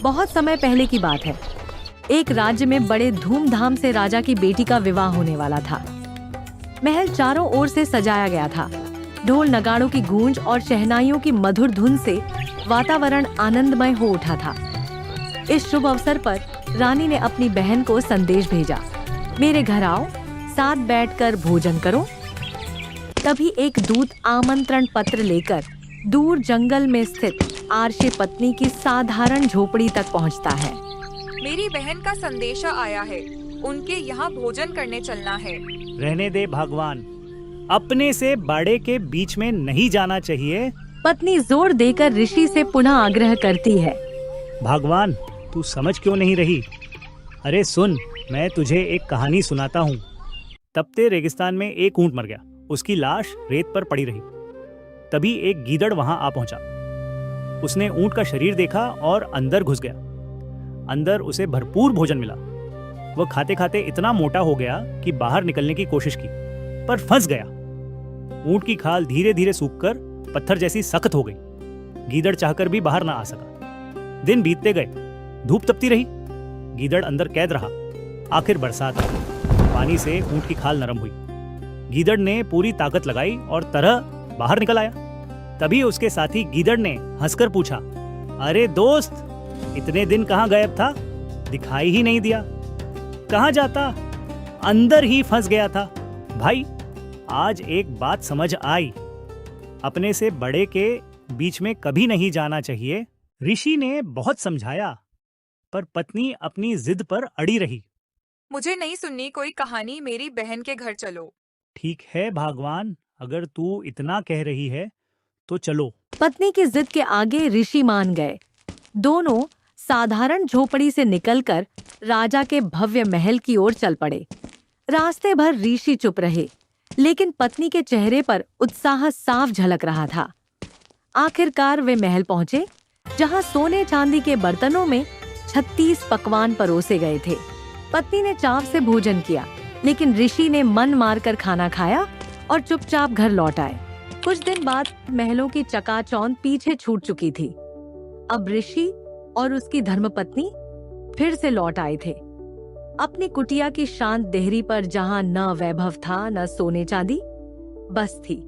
बहुत समय पहले की बात है। एक राज्य में बड़े धूमधाम से राजा की बेटी का विवाह होने वाला था। महल चारों ओर से सजाया गया था। ढोल नगाड़ों की गूंज और शहनाइयों की मधुर धुन से वातावरण आनंदमय हो उठा था। इस शुभ अवसर पर रानी ने अपनी बहन को संदेश भेजा, मेरे घर आओ, साथ बैठकर भोजन करो। तभी एक दूत आमंत्रण पत्र लेकर दूर जंगल में स्थित आरशे पत्नी की साधारण झोपड़ी तक पहुंचता है। मेरी बहन का संदेशा आया है, उनके यहाँ भोजन करने चलना है। रहने दे भगवान, अपने से बड़े के बीच में नहीं जाना चाहिए। पत्नी जोर देकर ऋषि से पुनः आग्रह करती है। भगवान, तू समझ क्यों नहीं रही? अरे सुन, मैं तुझे एक कहानी सुनाता हूँ। तपते रेगिस्तान में एक ऊंट मर गया। उसकी लाश रेत पर पड़ी रही। तभी एक गीदड़ वहां आ पहुंचा। उसने ऊंट का शरीर देखा और अंदर घुस गया। अंदर उसे भरपूर भोजन मिला। वह खाते खाते इतना मोटा हो गया कि बाहर निकलने की कोशिश की, पर फंस गया। ऊंट की खाल धीरे धीरे सूखकर पत्थर जैसी सख्त हो गई। गीदड़ चाहकर भी बाहर ना आ सका। दिन बीतते गए, धूप तपती रही, गीदड़ अंदर कैद रहा। आखिर बरसात आई। पानी से ऊंट की खाल नरम हुई। गीदड़ ने पूरी ताकत लगाई और तरह बाहर निकल आया। तभी उसके साथी गीदड़ ने हंसकर पूछा, अरे दोस्त, इतने दिन कहाँ गायब था? दिखाई ही नहीं दिया। कहाँ जाता? अंदर ही फंस गया था। भाई, आज एक बात समझ आई, अपने से बड़े के बीच में कभी नहीं जाना चाहिए। ऋषि ने बहुत समझाया, पर पत्नी अपनी जिद पर अड़ी रही। मुझे नहीं सुननी कोई कहानी, मेरी बहन के घर चलो। ठीक है भगवान, अगर तू इतना कह रही है तो चलो। पत्नी की जिद के आगे ऋषि मान गए। दोनों साधारण झोपड़ी से निकलकर राजा के भव्य महल की ओर चल पड़े। रास्ते भर ऋषि चुप रहे, लेकिन पत्नी के चेहरे पर उत्साह साफ झलक रहा था। आखिरकार वे महल पहुंचे, जहां सोने चांदी के बर्तनों में 36 पकवान परोसे गए थे। पत्नी ने चाव से भोजन किया, लेकिन ऋषि ने मन मारकर खाना खाया और चुपचाप घर लौट आए। कुछ दिन बाद महलों की चकाचौंध पीछे छूट चुकी थी। अब ऋषि और उसकी धर्मपत्नी फिर से लौट आए थे। अपनी कुटिया की शांत देहरी पर जहां न वैभव था न सोने चांदी, बस थी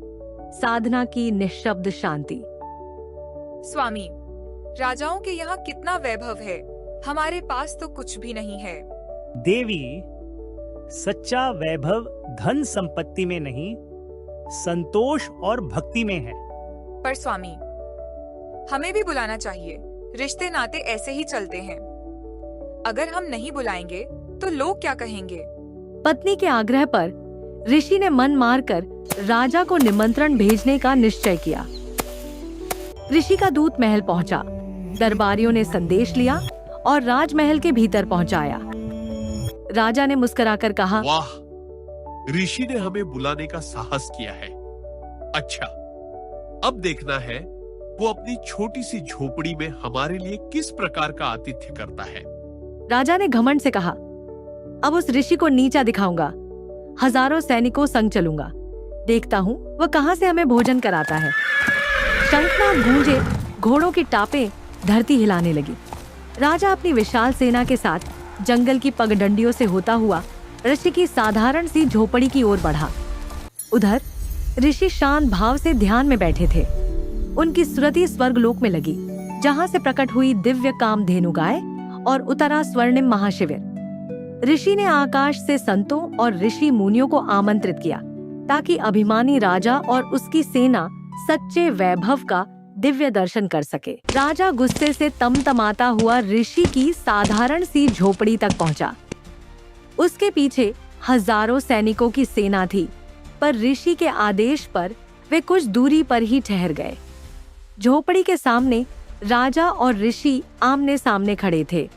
साधना की निःशब्द शांति। स्वामी, राजाओं के यहाँ कितना वैभव है, हमारे पास तो कुछ भी नहीं है। देवी, सच्चा वैभव धन संपत्ति में नहीं, संतोष और भक्ति में है। पर स्वामी, हमें भी बुलाना चाहिए। रिश्ते नाते ऐसे ही चलते हैं। अगर हम नहीं बुलाएंगे तो लोग क्या कहेंगे? पत्नी के आग्रह पर ऋषि ने मन मारकर राजा को निमंत्रण भेजने का निश्चय किया। ऋषि का दूत महल पहुंचा। दरबारियों ने संदेश लिया और राजमहल के भीतर पहुंचाया। राजा ने मुस्कुराकर कहा, वाह, ऋषि ने हमें बुलाने का साहस किया है। अच्छा, अब देखना है वो अपनी छोटी सी झोपड़ी में हमारे लिए किस प्रकार का आतिथ्य करता है। राजा ने घमंड से कहा, अब उस ऋषि को नीचा दिखाऊंगा। हजारों सैनिकों संग चलूंगा। देखता हूँ वह कहाँ से हमें भोजन कराता है। शंखनाद गूंजे, घोड़ों की टापें धरती हिलाने लगी। राजा अपनी विशाल सेना के साथ जंगल की पगडंडियों से होता हुआ ऋषि की साधारण सी झोपड़ी की ओर बढ़ा। उधर ऋषि शांत भाव से ध्यान में बैठे थे। उनकी स्मृति स्वर्गलोक में लगी, जहां से प्रकट हुई दिव्य कामधेनु गाय और उतरा स्वर्णिम महाशिविर। ऋषि ने आकाश से संतों और ऋषि मुनियों को आमंत्रित किया, ताकि अभिमानी राजा और उसकी सेना सच्चे वैभव का दिव्य दर्शन कर सके। राजा गुस्से से तमतमाता हुआ ऋषि की साधारण सी झोपड़ी तक पहुंचा। उसके पीछे हजारों सैनिकों की सेना थी, पर ऋषि के आदेश पर वे कुछ दूरी पर ही ठहर गए। झोपड़ी के सामने राजा और ऋषि आमने सामने खड़े थे,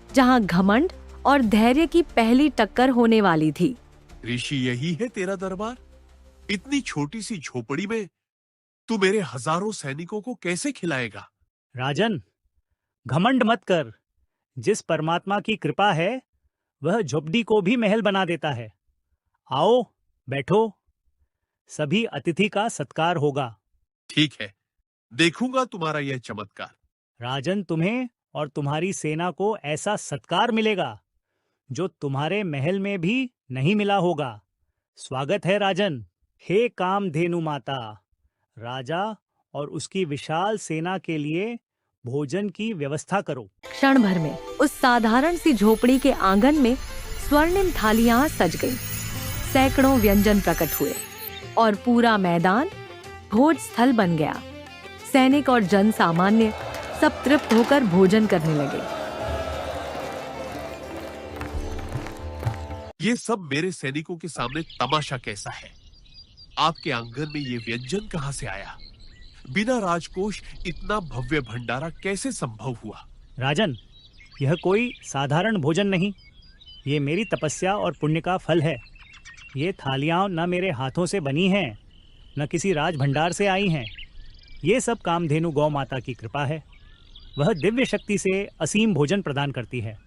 जहां घमंड और धैर्य की पहली टक्कर होने वाली थी। ऋषि, यही है तेरा दरबार? इतनी छोटी सी झोपड़ी में तू मेरे हजारों सैनिकों को कैसे खिलाएगा? राजन, घमंड मत कर। जिस परमात्मा की कृपा है, वह झोपड़ी को भी महल बना देता है। आओ, बैठो। सभी अतिथि का सत्कार होगा। ठीक है, देखूंगा तुम्हारा यह चमत्कार। राजन, तुम्हें और तुम्हारी सेना को ऐसा सत्कार मिलेगा जो तुम्हारे महल में भी नहीं मिला होगा। स्वागत है राजन। हे कामधेनु माता, राजा और उसकी विशाल सेना के लिए भोजन की व्यवस्था करो। क्षण भर में उस साधारण सी झोपड़ी के आंगन में स्वर्णिम थालियां सज गईं। सैकड़ों व्यंजन प्रकट हुए और पूरा मैदान भोज स्थल बन गया। सैनिक और जन सामान्य सब तृप्त होकर भोजन करने लगे। ये सब मेरे सैनिकों के सामने तमाशा कैसा है? आपके आंगन में ये व्यंजन कहां से आया? बिना राजकोष इतना भव्य भंडारा कैसे संभव हुआ? राजन, यह कोई साधारण भोजन नहीं, ये मेरी तपस्या और पुण्य का फल है। ये थालियां न मेरे हाथों से बनी हैं, न किसी राज भंडार से आई हैं। ये सब कामधेनु गौ माता की कृपा है। वह दिव्य शक्ति से असीम भोजन प्रदान करती है।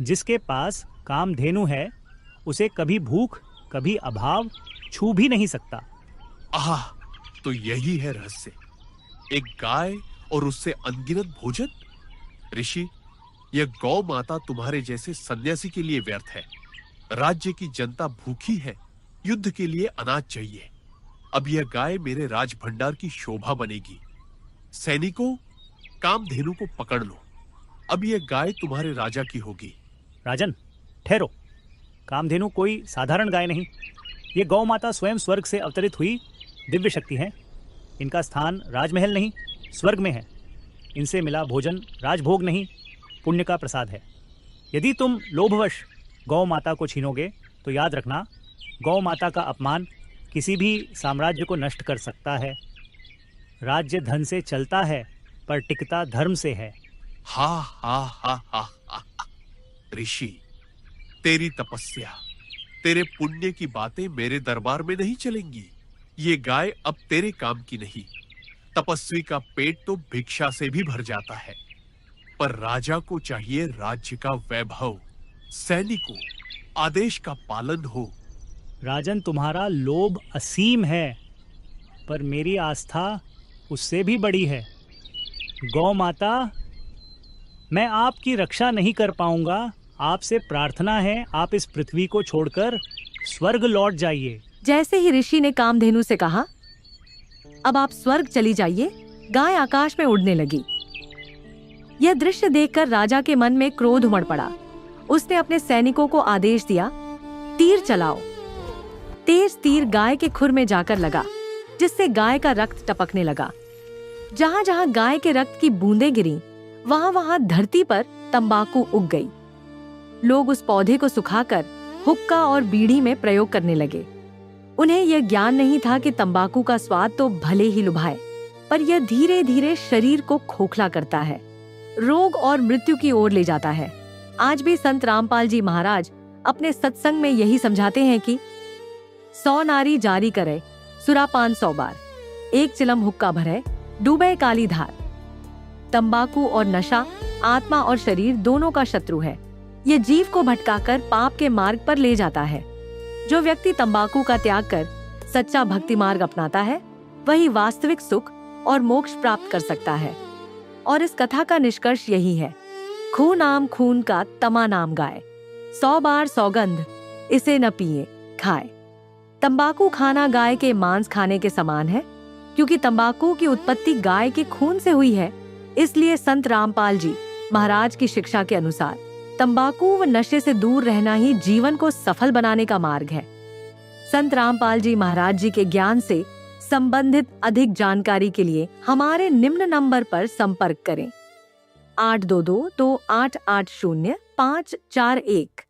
जिसके पास कामधेनु है उसे कभी भूख, कभी अभाव छू भी नहीं सकता। आह, तो यही है रहस्य, एक गाय और उससे अनगिनत भोजन। ऋषि, यह गौ माता तुम्हारे जैसे सन्यासी के लिए व्यर्थ है। राज्य की जनता भूखी है, युद्ध के लिए अनाज चाहिए। अब यह गाय मेरे राज भंडार की शोभा बनेगी। सैनिकों, कामधेनु को पकड़ लो। अब यह गाय तुम्हारे राजा की होगी। राजन, ठहरो। कामधेनु कोई साधारण गाय नहीं, ये गौ माता स्वयं स्वर्ग से अवतरित हुई दिव्य शक्ति है। इनका स्थान राजमहल नहीं, स्वर्ग में है। इनसे मिला भोजन राजभोग नहीं, पुण्य का प्रसाद है। यदि तुम लोभवश गौ माता को छीनोगे तो याद रखना, गौ माता का अपमान किसी भी साम्राज्य को नष्ट कर सकता है। राज्य धन से चलता है पर टिकता धर्म से है। हा हा हा हा हा। ऋषि, तेरी तपस्या, तेरे पुण्य की बातें मेरे दरबार में नहीं चलेंगी। ये गाय अब तेरे काम की नहीं। तपस्वी का पेट तो भिक्षा से भी भर जाता है, पर राजा को चाहिए राज्य का वैभव, सैनिकों, आदेश का पालन हो। राजन, तुम्हारा लोभ असीम है, पर मेरी आस्था उससे भी बड़ी है। गौ माता, मैं आपकी रक्षा नहीं कर पाऊंगा। आपसे प्रार्थना है, आप इस पृथ्वी को छोड़कर स्वर्ग लौट जाइए। जैसे ही ऋषि ने कामधेनु से कहा, अब आप स्वर्ग चली जाइए, गाय आकाश में उड़ने लगी। यह दृश्य देखकर राजा के मन में क्रोध उमड़ पड़ा। उसने अपने सैनिकों को आदेश दिया, तीर चलाओ। तेज तीर गाय के खुर में जाकर लगा, जिससे गाय का रक्त टपकने लगा। जहां जहां गाय के रक्त की बूंदें गिरी, वहां वहां धरती पर तंबाकू उग गई। लोग उस पौधे को सुखाकर हुक्का और बीड़ी में प्रयोग करने लगे। उन्हें यह ज्ञान नहीं था कि तंबाकू का स्वाद तो भले ही लुभाए, पर यह धीरे धीरे शरीर को खोखला करता है, रोग और मृत्यु की ओर ले जाता है। आज भी संत रामपाल जी महाराज अपने सत्संग में यही समझाते हैं कि 100 नारी जारी करे सुरापान 100 बार, एक चिलम हुक्का भरे डूबे काली धार। तंबाकू और नशा आत्मा और शरीर दोनों का शत्रु है। यह जीव को भटकाकर पाप के मार्ग पर ले जाता है। जो व्यक्ति तंबाकू का त्याग कर सच्चा भक्ति मार्ग अपनाता है, वही वास्तविक सुख और मोक्ष प्राप्त कर सकता है। और इस कथा का निष्कर्ष यही है, खून नाम खून का तमा नाम गाय, 100 बार सौगंध इसे न पिए खाए। तंबाकू खाना गाय के मांस खाने के समान है। क्योंकि तंबाकू की उत्पत्ति गाय के खून से हुई है, इसलिए संत रामपाल जी महाराज की शिक्षा के अनुसार तंबाकू व नशे से दूर रहना ही जीवन को सफल बनाने का मार्ग है। संत रामपाल जी महाराज जी के ज्ञान से संबंधित अधिक जानकारी के लिए हमारे निम्न नंबर पर संपर्क करें 822-2880-541।